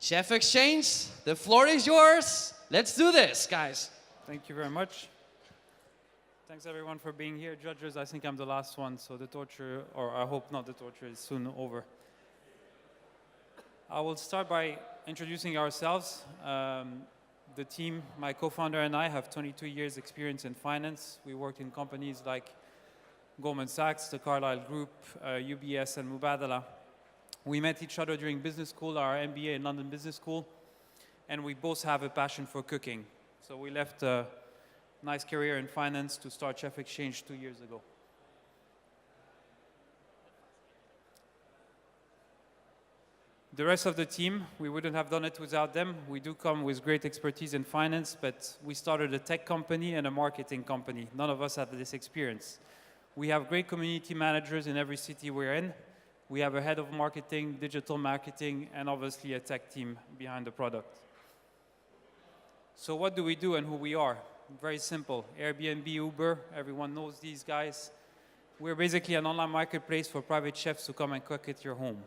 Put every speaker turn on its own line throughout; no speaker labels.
ChefXChange, the floor is yours. Let's do this, guys.
Thank you very much. Thanks everyone for being here. Judges, I think I'm the last one, so the torture, or I hope not the torture, is soon over. I will start by introducing ourselves. The team, my co-founder and I have 22 years experience in finance. We worked in companies like Goldman Sachs, the Carlyle Group, UBS, and Mubadala. We met each other during business school, our MBA in London Business School, and we both have a passion for cooking. So we left a nice career in finance to start ChefXChange 2 years ago. The rest of the team, we wouldn't have done it without them. We do come with great expertise in finance, but we started a tech company and a marketing company. None of us had this experience. We have great community managers in every city we're in. We have a head of marketing, digital marketing, and obviously a tech team behind the product. So what do we do and who we are? Very simple. Airbnb, Uber, everyone knows these guys. We're basically an online marketplace for private chefs to come and cook at your home.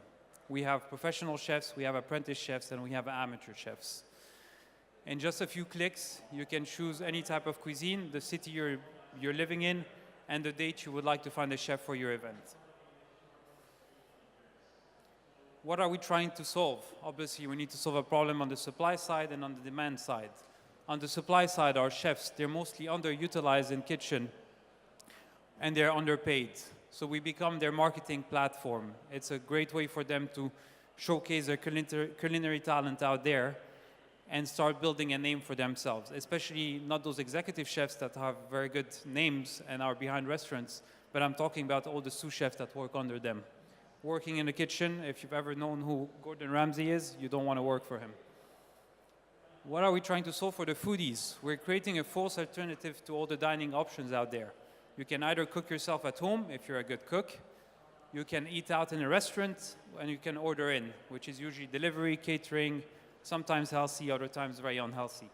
We have professional chefs, we have apprentice chefs, and we have amateur chefs. In just a few clicks, you can choose any type of cuisine, the city you're living in, and the date you would like to find a chef for your event. What are we trying to solve? Obviously, we need to solve a problem on the supply side and on the demand side. On the supply side, our chefs, they're mostly underutilized in kitchen, and they're underpaid. So we become their marketing platform. It's a great way for them to showcase their culinary talent out there and start building a name for themselves, especially not those executive chefs that have very good names and are behind restaurants, but I'm talking about all the sous chefs that work under them. Working in the kitchen, if you've ever known who Gordon Ramsay is, you don't want to work for him. What are we trying to solve for the foodies? We're creating a false alternative to all the dining options out there. You can either cook yourself at home if you're a good cook, you can eat out in a restaurant, and you can order in, which is usually delivery, catering, sometimes healthy, other times very unhealthy.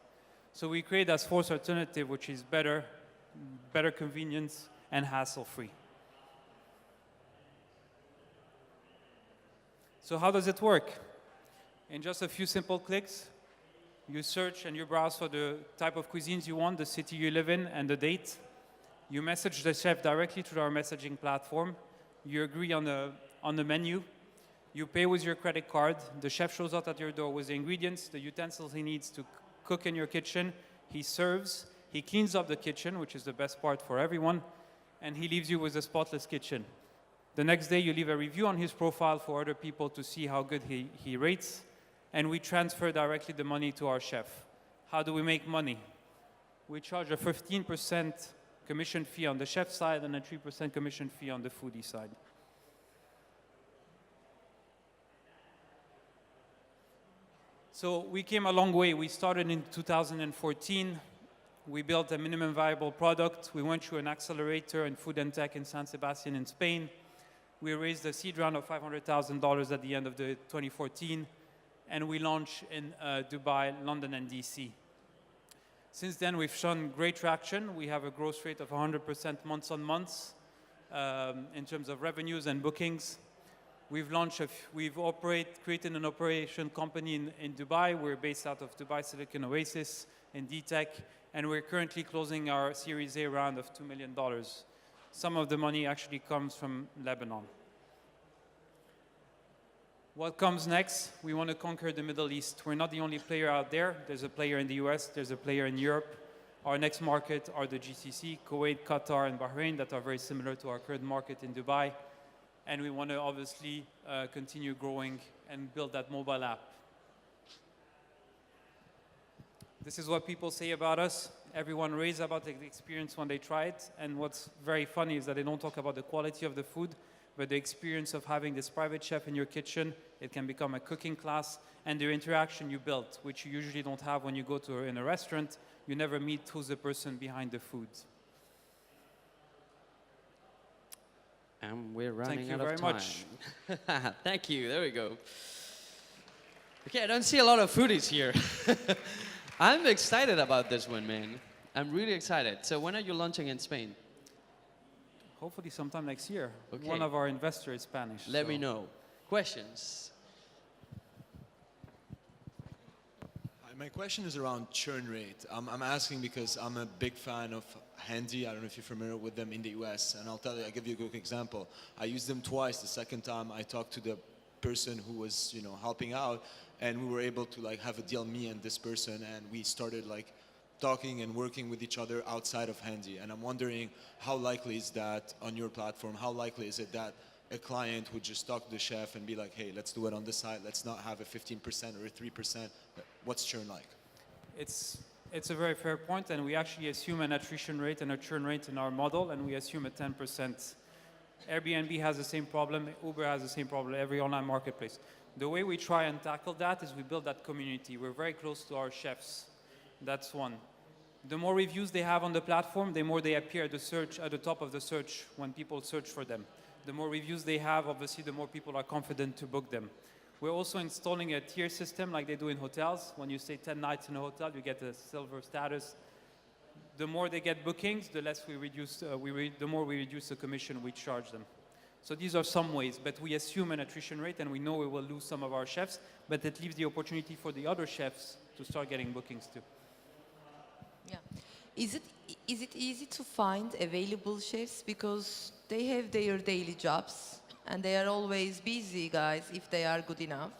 So we create that false alternative, which is better convenience and hassle-free. So how does it work? In just a few simple clicks, you search and you browse for the type of cuisines you want, the city you live in, and the date. You message the chef directly through our messaging platform. You agree on the menu. You pay with your credit card. The chef shows up at your door with the ingredients, the utensils he needs to cook in your kitchen. He serves. He cleans up the kitchen, which is the best part for everyone. And he leaves you with a spotless kitchen. The next day, you leave a review on his profile for other people to see how good he rates. And we transfer directly the money to our chef. How do we make money? We charge a 15% commission fee on the chef side and a 3% commission fee on the foodie side. So we came a long way. We started in 2014. We built a minimum viable product. We went through an accelerator in food and tech in San Sebastian in Spain. We raised a seed round of $500,000 at the end of 2014. And we launched in Dubai, London, and DC. Since then, we've shown great traction. We have a growth rate of 100% months on months in terms of revenues and bookings. We've created an operation company in Dubai. We're based out of Dubai Silicon Oasis in D-Tech, and we're currently closing our Series A round of $2 million. Some of the money actually comes from Lebanon. What comes next? We want to conquer the Middle East. We're not the only player out there. There's a player in the US, there's a player in Europe. Our next market are the GCC, Kuwait, Qatar, and Bahrain that are very similar to our current market in Dubai. And we want to obviously continue growing and build that mobile app. This is what people say about us. Everyone raves about the experience when they try it. And what's very funny is that they don't talk about the quality of the food, but the experience of having this private chef in your kitchen. It can become a cooking class, and the interaction you built, which you usually don't have when you go in a restaurant. You never meet who's the person behind the food.
And we're running out of time.
Thank you very
much. Thank you. There we go. Okay, I don't see a lot of foodies here. I'm excited about this one, man. I'm really excited. So when are you launching in Spain?
Hopefully sometime next year.
Okay.
One of our investors is Spanish.
Let me know. Questions?
My question is around churn rate. I'm asking because I'm a big fan of Handy. I don't know if you're familiar with them in the US. And I'll give you a quick example. I used them twice. The second time I talked to the person who was, helping out, and we were able to have a deal, me and this person, and we started talking and working with each other outside of Handy. And I'm wondering, how likely is that on your platform? How likely is it that a client would just talk to the chef and be like, hey, let's do it on the side. Let's not have a 15% or a 3%. What's churn like?
It's a very fair point, and we actually assume an attrition rate and a churn rate in our model, and we assume a 10%. Airbnb has the same problem, Uber has the same problem, every online marketplace. The way we try and tackle that is we build that community. We're very close to our chefs. That's one. The more reviews they have on the platform, the more they appear at the top of the search when people search for them. The more reviews they have, obviously, the more people are confident to book them. We're also installing a tier system like they do in hotels. When you stay 10 nights in a hotel, you get a silver status. The more they get bookings, the less we reduce, the more we reduce the commission we charge them. So these are some ways, but we assume an attrition rate, and we know we will lose some of our chefs, but it leaves the opportunity for the other chefs to start getting bookings too.
Yeah. Is it easy to find available chefs, because they have their daily jobs and they are always busy, guys, if they are good enough?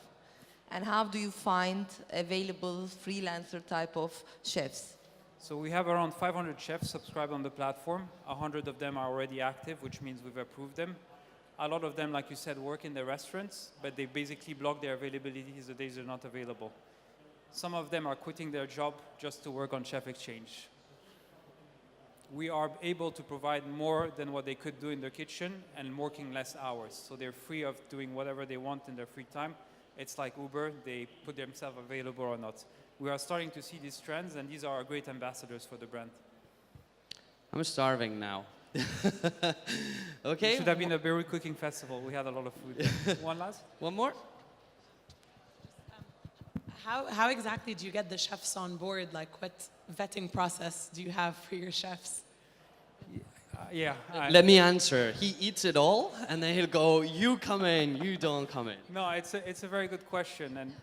And how do you find available freelancer type of chefs?
So we have around 500 chefs subscribed on the platform. 100 of them are already active, which means we've approved them. A lot of them, like you said, work in the restaurants, but they basically block their availability the days they're not available. Some of them are quitting their job just to work on ChefXChange. We are able to provide more than what they could do in their kitchen and working less hours. So they're free of doing whatever they want in their free time. It's like Uber, they put themselves available or not. We are starting to see these trends, and these are great ambassadors for the brand.
I'm starving now. Okay.
It should have been a Beirut cooking festival. We had a lot of food. One last?
One more?
How exactly do you get the chefs on board? Like, what vetting process do you have for your chefs?
Let me answer. He eats it all, and then he'll go, you come in, you don't come in.
No, it's a very good question, and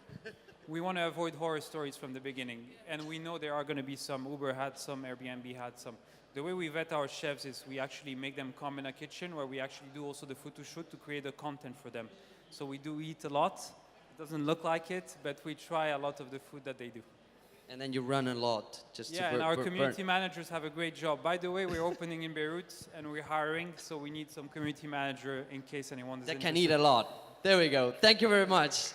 we want to avoid horror stories from the beginning. And we know there are going to be some. Uber had some, Airbnb had some. The way we vet our chefs is we actually make them come in a kitchen where we actually do also the photo shoot to create the content for them. So we do eat a lot. It doesn't look like it, but we try a lot of the food that they do.
And then you run a lot just to
and our community managers have a great job. By the way, we're opening in Beirut and we're hiring, so we need some community manager in case anyone is
that
interested.
can eat a lot. There we go. Thank you very much.